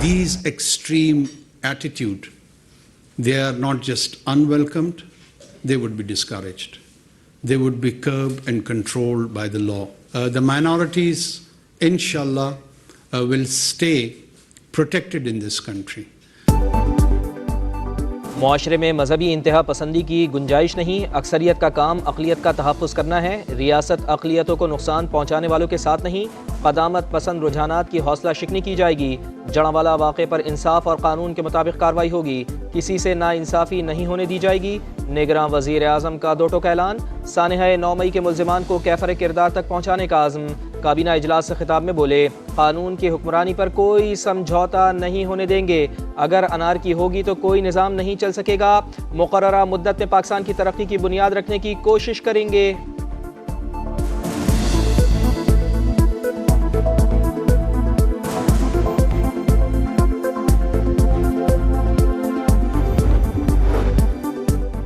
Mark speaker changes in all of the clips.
Speaker 1: These extreme attitude, they are not just unwelcomed, they would be discouraged. They would be curbed and controlled by the law. The minorities, inshallah, will stay protected in this country.
Speaker 2: मुआशरे में मजहबी इंतहा पसंदी की गुंजाइश नहीं, अक्सरियत का काम अक़लियत का तहफ़्फ़ुज़ करना है। रियासत अक़लियतों को नुकसान पहुँचाने वालों के साथ नहीं, क़दामत पसंद रुझानात की हौसला शिकनी की जाएगी। जड़ावाला वाक़े पर इंसाफ और कानून के मुताबिक कार्रवाई होगी, किसी से नाइंसाफ़ी नहीं होने दी जाएगी। निगरान वज़ीर आज़म का दो टोक ऐलान, सानहा 9 मई के मुल्ज़िमान को कैफ़र किरदार तक पहुँचाने का आज़म। काबीना इजलास से खिताब में बोले, कानून की हुक्मरानी पर कोई समझौता नहीं होने देंगे। अगर अनारकी होगी तो कोई निज़ाम नहीं चल सकेगा। मुकर्ररा मुद्दत में पाकिस्तान की तरक्की की बुनियाद रखने की कोशिश करेंगे।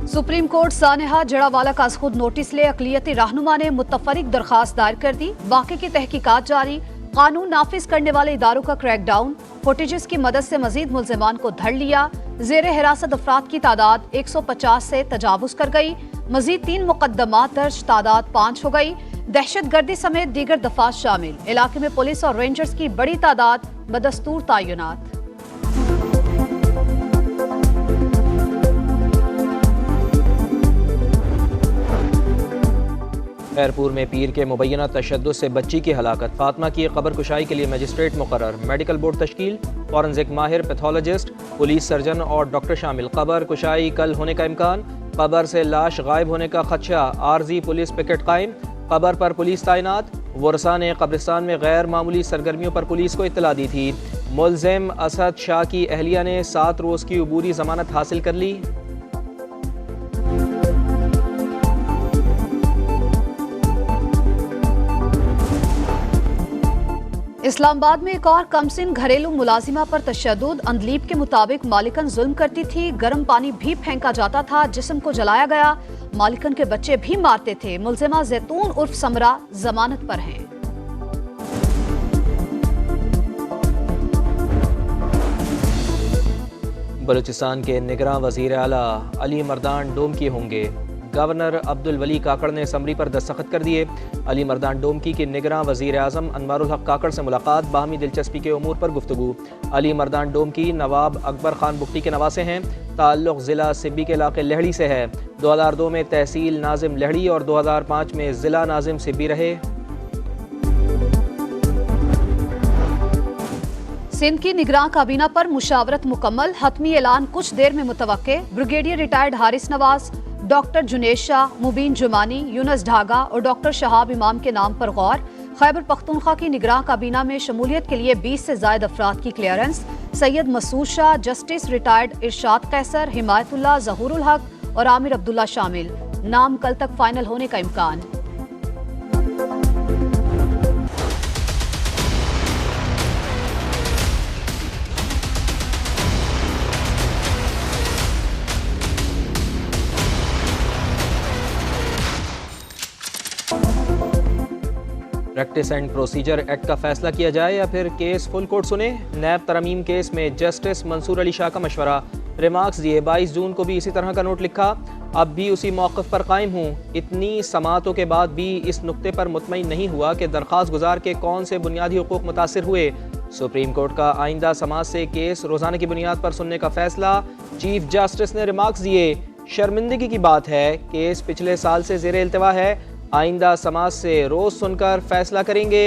Speaker 3: सुप्रीम कोर्ट सानहा जड़ावाला का खुद नोटिस ले, अक़लियती रहनुमा ने मुतफरिक दरखास्त दायर कर दी। वाक़े की तहकीकात जारी, कानून नाफिज करने वाले इदारों का क्रैकडाउन, फुटेजेस की मदद से मजीद मुल्ज़िमान को धर लिया। ज़ेरे हिरासत अफराद की तादाद 150 से तजावुज़ कर गई। मजीद 3 मुकदमात दर्ज, तादाद 5 हो गई। दहशत गर्दी समेत दीगर दफात शामिल। इलाके में पुलिस और रेंजर्स की बड़ी तादाद, बदस्तूर तैनात।
Speaker 2: खैरपुर में पीर के मुबैना तशद्दुद से बच्ची की हलाकत, फातिमा की कब्र कुशाई के लिए मजिस्ट्रेट मुकर्रर। मेडिकल बोर्ड तश्कील, फॉरेंसिक माहिर, पैथोलॉजिस्ट, पुलिस सर्जन और डॉक्टर शामिल। कब्र कुशाई कल होने का इम्कान, कब्र से लाश गायब होने का खदशा। आर्जी पुलिस पिकेट कायम, कब्र पर पुलिस तैनात। वर्षा ने कब्रिस्तान में गैर मामूली सरगर्मियों पर पुलिस को इत्तला दी थी। मुल्ज़िम असद शाह की अहलिया ने 7 रोज़ की अबूरी जमानत हासिल कर ली।
Speaker 3: इस्लामाबाद में एक और कमसिन घरेलू मुलाजिमा पर तशद्दुद। अंदलीब के मुताबिक मालिकन जुल्म करती थी, गर्म पानी भी फेंका जाता था, जिस्म को जलाया गया, मालिकन के बच्चे भी मारते थे। मुल्जिमा जैतून उर्फ समरा जमानत पर हैं।
Speaker 2: बलूचिस्तान के निगरान वज़ीर आला अली मर्दान डोमकी होंगे। गवर्नर अब्दुल वली काकड़ ने समरी पर दस्तखत कर दिए। अली मर्दान डोमकी की निगरान वज़ीर आज़म अनवारुल हक काकड़ से मुलाकात, बाहमी दिलचस्पी के उमूर पर गुफ्तगू। अली मर्दान डोमकी नवाब अकबर खान बुख्ती के नवासे हैं। ताल्लुक़ ज़िला सिब्बी के इलाके लहड़ी से है। 2002 में तहसील नाजिम लहड़ी और 2005 में ज़िला नाजिम सिब्बी रहे।
Speaker 3: सिंध की निगरान काबीना पर मुशावरत मुकम्मल, हतमी ऐलान कुछ देर में मुतवक्के। Brigadier retired Haris Nawaz, doctor Junaid Shah, Mubeen Jumani, Younus Dhaga और डॉक्टर शहाब इमाम के नाम पर गौर। खैबर पख्तूनख्वा की निगरान काबीना में शमूलियत के लिए 20 से ज़ायद अफराद की clearance. Syed Masood Shah, justice retired Irshad Qaiser, Himayatullah, Zahoorul Haq और आमिर अब्दुल्ला शामिल। नाम कल तक फाइनल होने का इम्कान।
Speaker 2: प्रैक्टिस एंड प्रोसीजर एक्ट का फैसला किया जाए या फिर केस फुल कोर्ट सुने। नैब तरमीम केस में जस्टिस मंसूर अली शाह का मशवरा। रिमार्क्स दिए, 22 जून को भी इसी तरह का नोट लिखा। अब भी उसी मौक़िफ़ पर कायम हूँ। इतनी समातों के बाद भी इस नुक्ते पर मुतमईन नहीं हुआ कि दरख्वास्त गुजार के कौन से बुनियादी हुकूक मुतासिर हुए। सुप्रीम कोर्ट का आइंदा समाज से केस रोज़ाना की बुनियाद पर सुनने का फैसला। चीफ जस्टिस ने रिमार्क्स दिए, शर्मिंदगी की बात है केस पिछले साल से ज़ेरे इल्तिवा है। आइंदा समाज से रोज सुनकर फैसला करेंगे।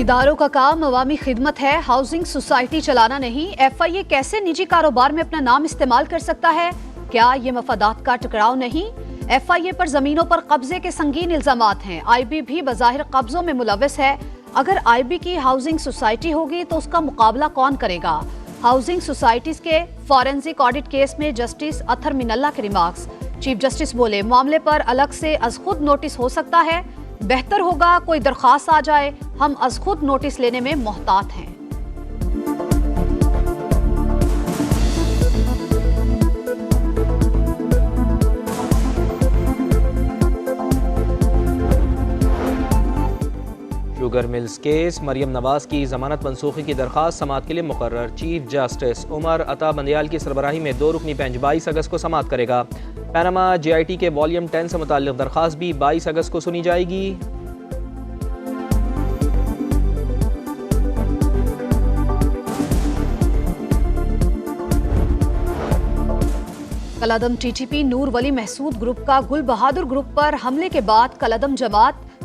Speaker 3: इदारों का काम अवामी खिदमत है, हाउसिंग सोसाइटी चलाना नहीं। FIA कैसे निजी कारोबार में अपना नाम इस्तेमाल कर सकता है? क्या ये मफादात का टकराव नहीं? FIA पर जमीनों पर कब्जे के संगीन इल्जामात हैं। IB भी बज़ाहिर कब्जों में मुलविस है। अगर IB की हाउसिंग सोसाइटी होगी तो उसका मुकाबला कौन करेगा? हाउसिंग सोसाइटीज के फॉरेंसिक ऑडिट केस में जस्टिस अथर मिनल्ला के रिमार्क्स। चीफ जस्टिस बोले, मामले पर अलग से अज खुद नोटिस हो सकता है, बेहतर होगा कोई दरख्वास्त आ जाए, हम अज खुद नोटिस लेने में मोहतात हैं।
Speaker 2: Sugar mills case, Maryam Nawaz की जमानत मनसूखी की दरख्वास्त समाअत के लिए मुकर्रर। चीफ जस्टिस उमर अता बंदियाल की सरबराही में 2 रुकनी बेंच 22 अगस्त को समाअत करेगा। पैनामा JIT के वॉल्यूम 10 से मुताल्लिक दरख्वास्त भी 22 अगस्त को सुनी जाएगी।
Speaker 3: कलअदम TTP नूर वली महसूद ग्रुप का गुल बहादुर ग्रुप पर हमले के बाद कलअदम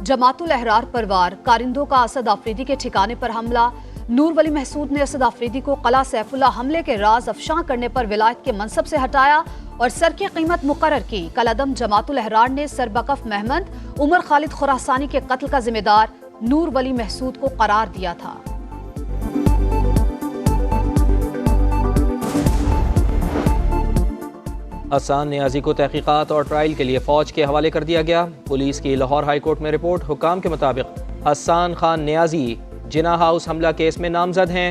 Speaker 3: जमातुल अहरार परवार कारिंदों का असद आफरीदी के ठिकाने पर हमला। नूर वली महसूद ने असद आफरीदी को कला सैफुल्ला हमले के राज अफशां करने पर विलायत के मनसब से हटाया और सर की कीमत मुकर्रर की। कलअदम जमातुल अहरार ने सरबकफ महमद उमर खालिद खुरासानी के कत्ल का जिम्मेदार नूर वली महसूद को करार दिया था।
Speaker 2: हसन नियाजी को तहकीकात और ट्रायल के लिए फौज के हवाले कर दिया गया। पुलिस की लाहौर हाई कोर्ट में रिपोर्ट। हुकाम के मुताबिक हसन खान नियाजी जिना हाउस हमला केस में नामजद हैं।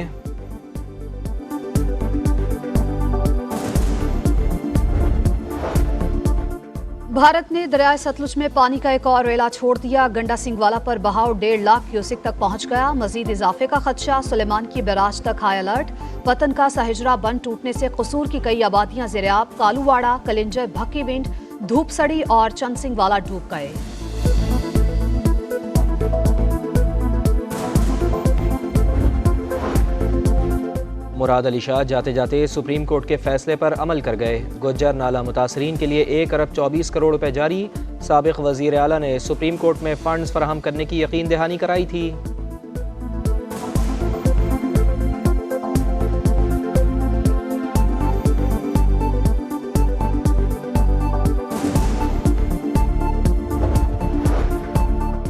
Speaker 3: भारत ने दरियाए सतलुज में पानी का एक और रेला छोड़ दिया। गंडा सिंगवाला पर बहाव 1.5 लाख क्यूसेक तक पहुंच गया। मजीद इजाफे का खदशा। सुलेमान की बैराज तक हाई अलर्ट। वतन का साहिजरा बंद टूटने से कसूर की कई आबादियां ज़ेरियाब। कालूवाड़ा, कलिंजर, भक्कीविंड, धूपसड़ी और चंद सिंह वाला डूब गए।
Speaker 2: मुराद अली शाह जाते जाते सुप्रीम कोर्ट के फैसले पर अमल कर गए। गुज्जर नाला मुतासरीन के लिए 1 अरब 24 करोड़ रुपए जारी। साबिक वजीर आला ने सुप्रीम कोर्ट में फंड्स फराहम करने की यकीन दहानी कराई थी।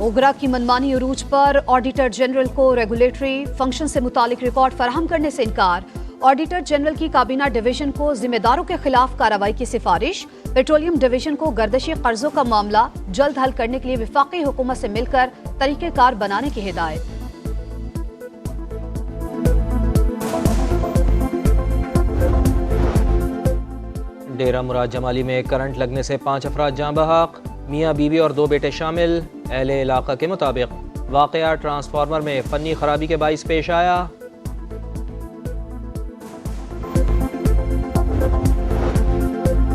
Speaker 3: ओगरा की मनमानी उरूज पर ऑडिटर जनरल को रेगुलेटरी फंक्शन से मुतालिक रिकॉर्ड फराहम करने से इनकार। ऑडिटर जनरल की काबीना डिवीजन को जिम्मेदारों के खिलाफ कार्रवाई की सिफारिश। पेट्रोलियम डिवीजन को गर्दशी कर्जों का मामला जल्द हल करने के लिए विफाकी हुकूमत से मिलकर तरीकेकार बनाने की हिदायत।
Speaker 2: डेरा मुराद जमाली में करंट लगने से 5 अफराद जाँ बहक। मियाँ बीवी और 2 बेटे शामिल। अहले इलाका के मुताबिक वाक़या ट्रांसफार्मर में फन्नी खराबी के बाइस पेश आया।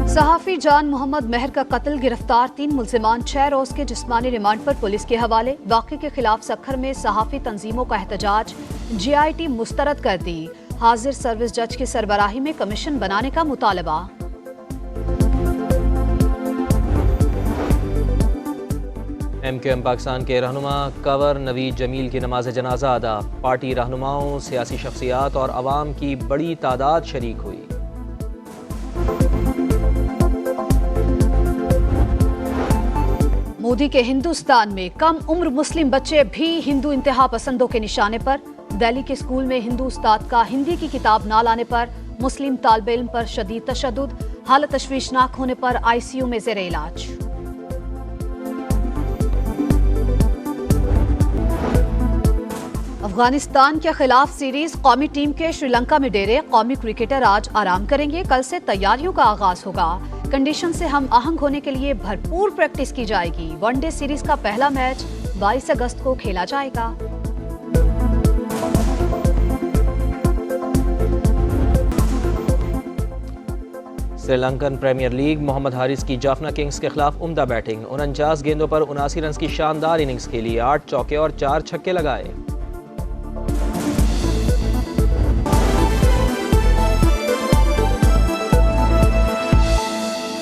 Speaker 3: सहाफ़ी जान मोहम्मद मेहर का कत्ल। गिरफ्तार 3 मुल्जिमान 6 रोज के जिस्मानी रिमांड पर पुलिस के हवाले। वाक़े के खिलाफ सखर में सहाफ़ी तंजीमों का एहतजाज। JIT मुस्तरद कर दी। हाजिर सर्विस जज की सरबराही में कमीशन बनाने का मुतालबा।
Speaker 2: MQM पाकिस्तान के रहनुमा कवर नवीद जमील की नमाज जनाजा अदा। पार्टी रहनुमाओं, सियासी शख्सियात और अवाम की बड़ी तादाद शरीक हुई।
Speaker 3: मोदी के हिंदुस्तान में कम उम्र मुस्लिम बच्चे भी हिंदू इंतहा पसंदों के निशाने पर। दिल्ली के स्कूल में हिंदू उस्ताद का हिंदी की किताब ना लाने पर मुस्लिम तालिब इल्म पर शदीद तशद्दुद। हालत तशवीशनाक होने पर ICU में ज़ेर इलाज। अफगानिस्तान के खिलाफ सीरीज। कौमी टीम के श्रीलंका में डेरे। कौमी क्रिकेटर आज आराम करेंगे। कल से तैयारियों का आगाज होगा। कंडीशन से हम आहंग होने के लिए भरपूर प्रैक्टिस की जाएगी। वनडे सीरीज का पहला मैच 22 अगस्त को खेला जाएगा।
Speaker 2: Sri Lankan premier league. Mohammad Haris की जाफना किंग्स के खिलाफ उम्दा बैटिंग। 49 गेंदों पर 79 रन की शानदार इनिंग्स खेली। 8 चौके और 4 छक्के लगाए।